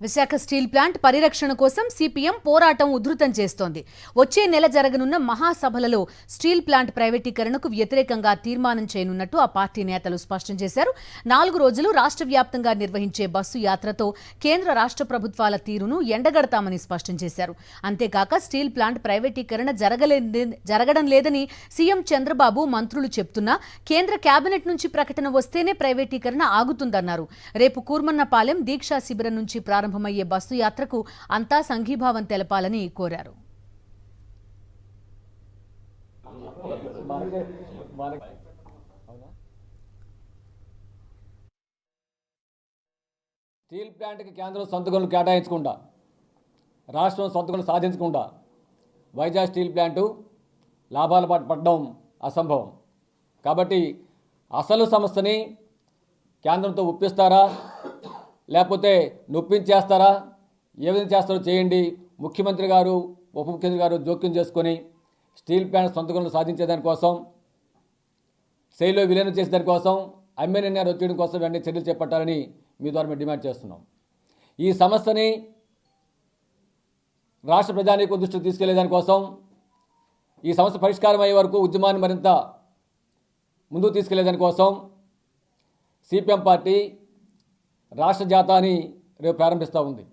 Visakha steel plant పరిరక్షణ కోసం CPM పోరాటం ఉధృతం చేస్తోంది. వచ్చే నెల జరగనున్న మహాసభలలో స్టీల్ ప్లాంట్ ప్రైవేటీకరణకు వ్యతిరేకంగా తీర్మానం చేయనున్నట్టు ఆ పార్టీ నేతలు స్పష్టం చేశారు. 4 రోజులు రాష్ట్ర వ్యాప్తంగా నిర్వహించే బస్సు యాత్రతో కేంద్ర రాష్ట్ర ప్రభుత్వాల తీరును ఎండగడతామని స్పష్టం చేశారు. అంతేకాక స్టీల్ ప్లాంట్ ప్రైవేటీకరణ జరగడం లేదని సీఎం చంద్రబాబు మంత్రులు చెప్తున్నా కేంద్ర కేబినెట్ నుంచి ప్రకటన వస్తేనే ప్రైవేటీకరణ ఆగుతుందన్నారు. రేపు కూర్మన్నపాలెం దీక్షా శిబిరం నుంచి ప్రారంభమయ్యే బస్సు యాత్రకు అంతా సంఘీభావం తెలపాలని కోరారు. స్టీల్ ప్లాంట్కి కేంద్రం సొంత గనులు కేటాయించకుండా, రాష్ట్రం సొంత గనులు సాధించకుండా వైజాగ్ స్టీల్ ప్లాంటు లాభాల పాటు పడడం అసంభవం. కాబట్టి అసలు సమస్యని కేంద్రంతో ఒప్పిస్తారా, లేకపోతే నొప్పించేస్తారా, ఏ విధంగా చేస్తారో చేయండి. ముఖ్యమంత్రి గారు, ఉప ముఖ్యమంత్రి గారు జోక్యం చేసుకొని స్టీల్ ప్లాంట్ సొంత గనులు సాధించేదానికోసం, శైలిలో విలీనం చేసేదానికోసం, అమ్మే నిర్ణయాలు వచ్చేయడం కోసం వెంటనే చర్యలు చేపట్టాలని మీ ద్వారా మేము డిమాండ్ చేస్తున్నాం. ఈ సమస్యని రాష్ట్ర ప్రజానీకం దృష్టికి తీసుకెళ్లేదానికోసం, ఈ సమస్య పరిష్కారం అయ్యే వరకు ఉద్యమాన్ని మరింత ముందుకు తీసుకెళ్లేదానికోసం సిపిఎం పార్టీ రాష్ట్ర జాతాని రేపు ప్రారంభిస్తూ ఉంది.